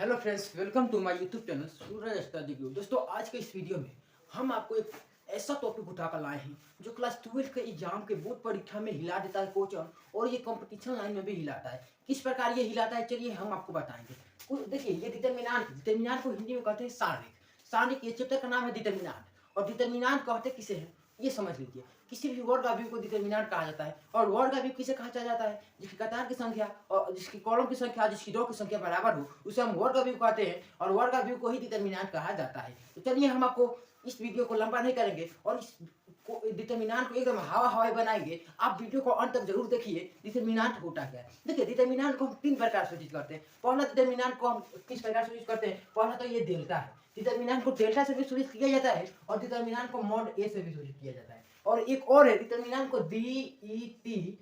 Hello friends, welcome to my YouTube channel Suraj study guru. दोस्तों, आज के इस वीडियो में हम आपको एक ऐसा टॉपिक उठाकर लाए हैं जो क्लास 12 के एग्जाम के बोर्ड परीक्षा में हिला देता है क्वेश्चन, और ये कंपटीशन लाइन में भी हिलाता है। किस प्रकार ये हिलाता है, चलिए हम आपको बताएंगे। देखिए, ये डिटर्मिनेंट को हिंदी में कहते हैं सारणिक। सारणिक ये चैप्टर का नाम है डिटर्मिनेंट, और डिटर्मिनेंट कहते किसे हैं ये समझ लीजिए। किसी भी वर्ग अवयव को डिटर्मिनेंट कहा जाता है, और वर्ग अवयव किसे कहा जाता है? जिसकी कतार की संख्या और जिसकी कॉलम की संख्या, जिसकी रो की संख्या बराबर हो, उसे हम वर्ग अवयव कहते हैं, और वर्ग अवयव को ही डिटर्मिनेंट कहा जाता है। तो चलिए, हम आपको इस वीडियो को लंबा नहीं करेंगे और इस डिटर्मिनेंट को एकदम हवा हवाई बनाएंगे। आप वीडियो को अंत तक जरूर देखिए। डिटर्मिनेंट होता क्या है? देखिए, डिटर्मिनेंट को हम तीन प्रकार से सूचित करते हैं। पहला डिटर्मिनेंट को हम किस प्रकार से सूचित करते हैं? पहला तो ये डेल्टा है। डिटर्मिनेंट को डेल्टा से भी सूचित किया जाता है, और डिटर्मिनेंट को मॉड ए से भी सूचित किया जाता है। और एक और है, डिटर्मिनेंट को डीईटी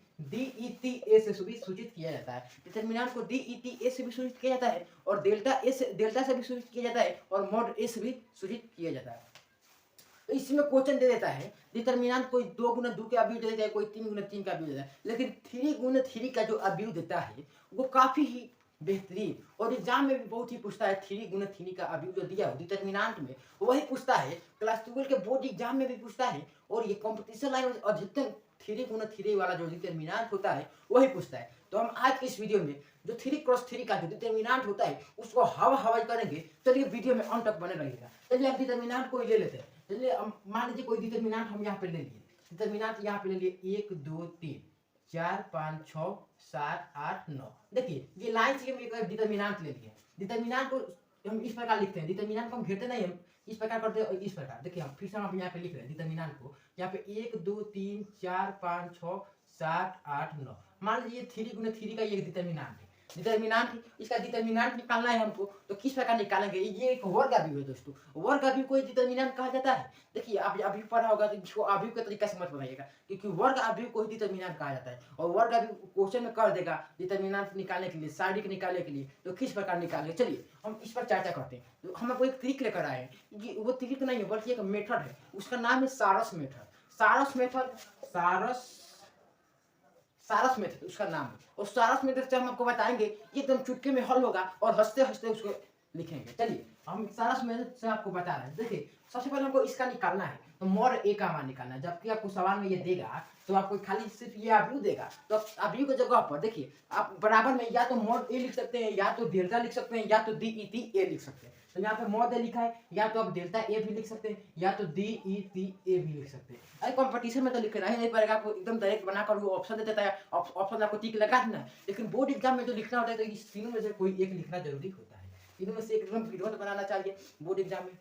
ए से भी सूचित किया जाता है। डिटर्मिनेंट को डीईटी ए से भी सूचित किया जाता है, और डेल्टा से भी सूचित किया जाता है, और मॉड ए से भी सूचित किया जाता है। तो इसमें क्वेश्चन दे देता है डिटर्मिनेंट कोई 2 गुना 2 का अवयव दे देता है, कोई 3 गुना 3 का अवयव देता है, लेकिन 3 गुना 3 का जो अवयव देता है वो काफी ही बेहतरीन, और एग्जाम में भी बहुत ही पूछता है। 3 गुना 3 का अवयव जो दिया हो डिटर्मिनेंट में, वही पूछता है। क्लास 12 के बोर्ड एग्जाम में भी पूछता है, और ये कंपटीशन लाइन में अधिकतम 3 गुना 3 वाला जो डिटर्मिनेंट होता है वही पूछता है। तो हम आज के इस वीडियो में जो 3 क्रॉस 3 का जो डिटर्मिनेंट होता है उसको हवा हवाई करेंगे। चलिए, वीडियो में अंत तक बने रहिएगा। चलिए, हम डिटर्मिनेंट को ले लेते हैं। चलिए, मान लीजिए कोई डिटर्मिनेंट हम यहाँ पे ले लिए। डिटर्मिनेंट यहाँ पे ले लिए 1 2 3 4 5 6 7 8 9। देखिए, ये लाइन से हम एक डिटर्मिनेंट ले लिए। डिटर्मिनेंट को हम इस प्रकार लिखते हैं। डिटर्मिनेंट को हम घेरते नहीं, हम इस प्रकार करते हैं। इस प्रकार देखिए, हम फिर से हम यहाँ पे लिख रहे हैं डिटर्मिनेंट को। यहाँ पे 1 2 3 4 5 6 7 8 9। मान लीजिए 3 गुना 3 का ये डिटर्मिनेंट है। डिटर्मिनेंट, इसका डिटर्मिनेंट निकालना है हमको, तो किस प्रकार निकालेंगे? ये एक वर्ग अवयव है दोस्तों। वर्ग अवयव को डिटर्मिनेंट कहा जाता है। देखिए, आप अभी पढ़ा होगा तो इसको अवयव के तरीका से मत बनाइएगा, क्योंकि वर्ग अवयव को ही डिटर्मिनेंट कहा जाता है। और वर्ग अवयव क्वेश्चन में कर देगा डिटर्मिनेंट निकालने के लिए, सारणिक निकालने के लिए, तो किस प्रकार निकालेंगे चलिए हम इस पर चर्चा करते हैं। तो हम आपको एक ट्रिक लेकर आए हैं। ये वो ट्रिक नहीं है, बल्कि एक मेथड है। उसका नाम है सारस मेथड। सारस मेथड उसका नाम है। और सारस मेथड से हम आपको बताएंगे, एकदम चुटकी में हल होगा, और हंसते हंसते उसको लिखेंगे। चलिए, हम सारस मेथड से आपको बता रहे हैं। देखिए, सबसे पहले हमको इसका निकालना है, तो मॉड ए का मान निकालना है। जबकि आपको सवाल में ये देगा, तो आपको खाली सिर्फ ये अवयव देगा, तो अवयव की जगह पर देखिए आप बराबर में या तो मॉड ए लिख सकते हैं, या तो डेल्टा लिख सकते हैं, या तो डीईटी ए लिख सकते हैं। तो यहाँ पे मॉड ए लिखा है, या तो आप डेल्टा ए भी लिख सकते हैं, या तो डीईटी ए भी लिख सकते हैं। अरे, कंपटीशन में तो लिखना ही नहीं पड़ेगा आपको, एकदम डायरेक्ट बनाकर वो ऑप्शन दे देता है। ऑप्शन आपको टिक लगा देना है। लेकिन बोर्ड एग्जाम में जो लिखना होता है, तो इस तीनों में से कोई एक लिखना जरूरी होता है। तीनों में से एकदम विरोध बनाना चाहिए बोर्ड एग्जाम में,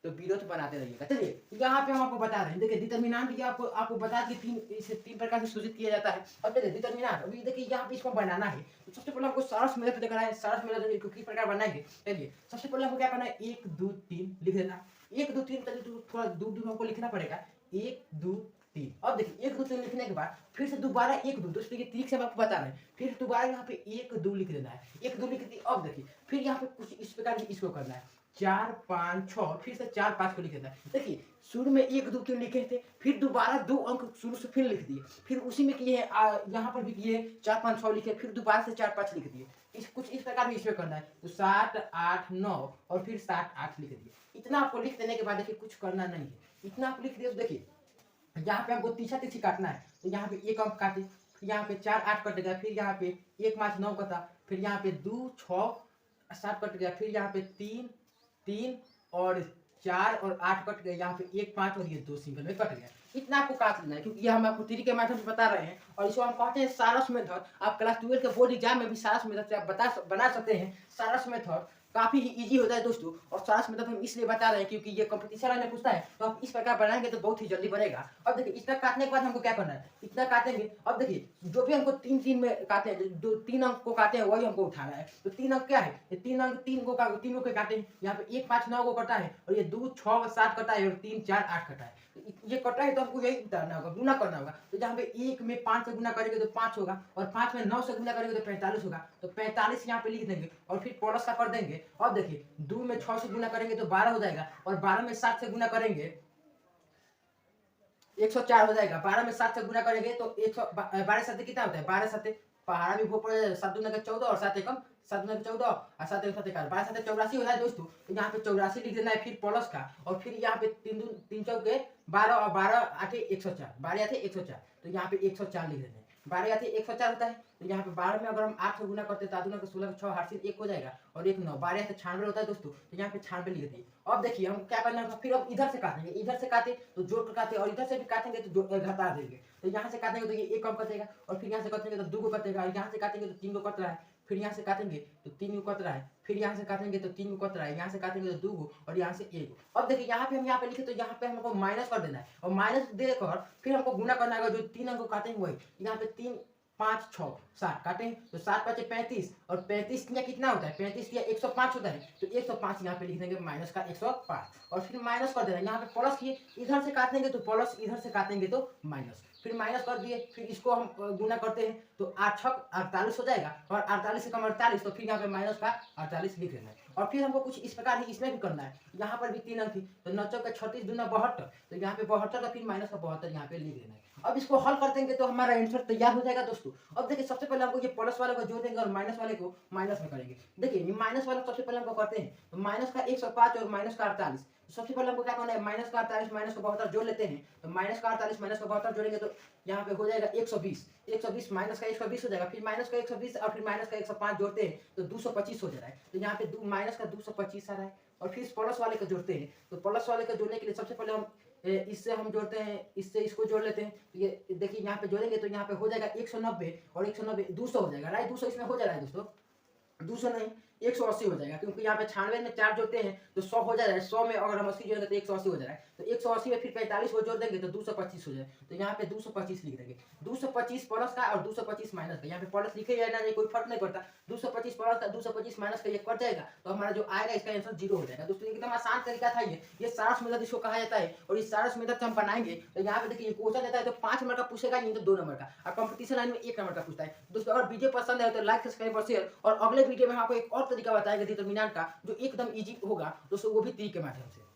तो विरोध बनाते रहिएगा। चलिए, यहाँ पे हम आपको बता रहे हैं। देखिए, डिटर्मिनेंट ये आपको बता कि तीन प्रकार से सूचित किया जाता है। अब चलिए, डिटर्मिनेंट अभी देखिए यहाँ पे इसको बनाना है। तो सबसे पहले हमको सारस मेथड लेकर आए। सारस मेथड को किस प्रकार बनाएंगे? चलिए, सबसे पहले हमको क्या करना है, 1 2 3 लिख देना। 1 2 3 चलिए, तो थोड़ा दूर दूर हमको लिखना पड़ेगा। 1 2 3। अब देखिए, 1 2 3 लिखने के बाद फिर से दोबारा 1 2, दोस्तों ये ट्रिक से हम आपको बता रहे हैं। फिर दोबारा यहाँ पे 1 2 लिख देना है। 1 2 लिख दी। अब देखिए, फिर यहाँ पे कुछ इस प्रकार इसको करना है। 4 5 6, फिर से 4 5 को लिख देना है। देखिए, शुरू में 1 2 3 लिखे थे, फिर दोबारा 2 अंक शुरू से फिर लिख दिए, फिर उसी में किए यहाँ पर भी किए 4 5 6 लिखे, फिर दोबारा से 4 5 लिख दिए। कुछ इस प्रकार भी इसमें करना है। तो 7 8 9 और फिर 7 8 लिख दिए। इतना आपको लिख देने के बाद देखिए कुछ करना नहीं है। इतना आप लिख दिए, तो देखिए यहाँ पे हमको तीछा तीछी काटना है। तो यहाँ पे 1 अंक काटे, फिर यहाँ पे 4 8 कट गया, फिर यहाँ पे 1 5 9 कटा, फिर यहाँ पे 2 6 7 कट गया, फिर यहाँ पे 3 3 और 4 और 8 कट गए, यहाँ पे 1 5 और ये 2 सिंगल में कट गया। इतना आपको काट लेना है, क्योंकि ये हम आपको ट्रिक के माध्यम से बता रहे हैं, और इसको हम कहते हैं सारस मेथड। आप क्लास 12 के बोर्ड एग्जाम में भी सारस मेथड से आप बना सकते हैं। सारस मेथड काफी ही इजी होता है दोस्तों, और सारस मेथड हम इसलिए बता रहे हैं क्योंकि ये कंपटीशन में पूछता है। तो आप इस प्रकार बनाएंगे तो बहुत ही जल्दी बनेगा। अब देखिए, इतना काटने के बाद हमको क्या करना है, इतना काटेंगे। अब देखिए, जो भी हमको 3 3 में काटे हैं, जो 3 अंक को काटे हैं वही हमको उठाना है। तो 3 अंक क्या है, ये 3 अंक 3 को तीनों के काटे हैं। यहाँ पे 1 5 9 को कटा है, और ये 2 6 7 कटा है, और 3 4 8 कटा है। ये कटा है, तो हमको यही उतारना होगा, गुना करना होगा। तो जहाँ पे 1 में 5 से गुना करेंगे तो 5 होगा, और 5 में 9 से गुना करेंगे तो 45 होगा। तो 45 यहाँ पे लिख देंगे, और फिर प्लस का कर देंगे। अब देखिए, 2 में 6 से गुना करेंगे तो 12 हो जाएगा, और 12 में 7 से गुना करेंगे 104 हो जाएगा। 12 में 7 से गुना करेंगे तो 12 7 कितना होता है, 12 7 पहाड़ा भी भोग पड़े 7 दूना के 14 और 7 एकम 7 दूना के 14 और 7 एकम 7 11 12 7 84 होता है दोस्तों। तो यहाँ पे 84 लिख देना है फिर प्लस का, और फिर यहाँ पे 3 चौके 12 और 12 आठे 104, 12 आठे 104, तो यहाँ पे 104 लिख देते हैं। 12 आठे 104 होता है, तो यहाँ पे 12 में अगर हम 8 से गुना करते हैं तो 8 दूना के 16 6 8 से 1 हो जाएगा और 1 9, 12 से 96 होता है दोस्तों। तो यहाँ पे 96 लिख दिए। अब देखिए हम क्या करना है, फिर अब इधर से काटेंगे, इधर से काटे तो जोड़ कर काटे, और इधर से भी काटेंगे तो घटा देंगे। तो यहाँ से काटेंगे तो ये 1 कम कटेगा, और फिर यहाँ से काटेंगे तो 2 को कटेगा, और यहाँ से काटेंगे तो 3 को कट रहा है, फिर यहाँ से काटेंगे तो 3 को कट रहा है, फिर यहाँ से काटेंगे तो 3 को कट रहा है, यहाँ से काटेंगे तो 2 को, और यहाँ से 1 को। अब देखिए यहाँ पे हम यहाँ पे लिखे तो यहाँ पे हमको माइनस कर देना है, और माइनस देकर फिर हमको गुना करना है, जो 3 अंक काटेंगे वही यहाँ पे 3 5 6 7 काटें तो 7 5 35, और 35 या कितना होता है, 35 या 105 होता है, तो 105 यहाँ पे लिख देंगे माइनस का 105, और फिर माइनस कर देना है। यहाँ पे प्लस किए, इधर से काटेंगे तो प्लस, इधर से काटेंगे तो माइनस, फिर माइनस कर दिए, फिर इसको हम गुना करते हैं तो 8 6 48 हो जाएगा, और 48 से कम 48, तो फिर यहाँ पे माइनस का 48 लिख देना है। और फिर हमको कुछ इस प्रकार ही इसमें भी करना है, यहाँ पर भी 3 अंक थी तो 9 चौके 36 दूना 72, तो यहाँ पे 72 का फिर माइनस का 72 यहाँ पे लिख देना है। अब इसको हल कर देंगे तो हमारा आंसर तैयार हो जाएगा दोस्तों। अब देखिए सबसे पहले हमको ये प्लस वाले को जोड़ देंगे और माइनस वाले को माइनस में करेंगे। देखिए ये माइनस वाला सबसे पहले हमको करते हैं, तो माइनस का 105 और माइनस का 48, सबसे पहले हमको क्या करना है, माइनस का 48 माइनस का 72 जोड़ लेते हैं। तो माइनस का 48 माइनस का 72 जोड़ेंगे तो यहाँ पे हो जाएगा 120, 120 माइनस का 120 हो जाएगा, फिर माइनस का 120 और फिर माइनस का 105 जोड़ते हैं तो 225 हो जा रहा है, तो यहाँ पे माइनस का 225 आ रहा है। और फिर प्लस वाले को जोड़ते हैं, तो प्लस वाले को जोड़ने के लिए सबसे पहले हम इससे हम जोड़ते हैं, इससे इसको जोड़ लेते हैं, तो ये देखिए यहाँ पे जोड़ेंगे तो यहाँ पे हो जाएगा 190 और 190 200 हो जाएगा, राइट। 200 इसमें हो जा रहा है दोस्तों, 200 नहीं 180 हो जाएगा, क्योंकि यहाँ पे 96 में 4 जोड़ते हैं तो 100 हो जा रहा है, 100 में अगर हम 80 जोड़ेंगे तो 180 हो जा रहा है, तो 180 में फिर 45 को जोड़ देंगे तो 225 हो जाए, तो यहाँ पे 225 लिख देंगे। 225 प्लस का और 225 माइनस का, यहाँ पे प्लस लिखे जाए ना, कोई फर्क नहीं पड़ता, 225 प्लस का 225 माइनस का ये कट जाएगा, तो हमारा जो आएगा इसका आंसर 0 हो जाएगा दोस्तों। एकदम आसान तरीका था ये सारस मेथड इसको कहा जाता है, और इस सारस मेथड से हम बनाएंगे। तो यहाँ पे देखिए क्वेश्चन देता है तो 5 नंबर का पूछेगा, नहीं तो 2 नंबर का, और कंपटीशन लाइन में 1 नंबर का पूछता है दोस्तों। अगर वीडियो पसंद है तो लाइक सब्सक्राइब और शेयर, और अगले वीडियो में आपको एक और तरीका बताएंगे डिटरमिनेंट का जो एकदम इजी होगा दोस्तों, वो भी ट्री के माध्यम से।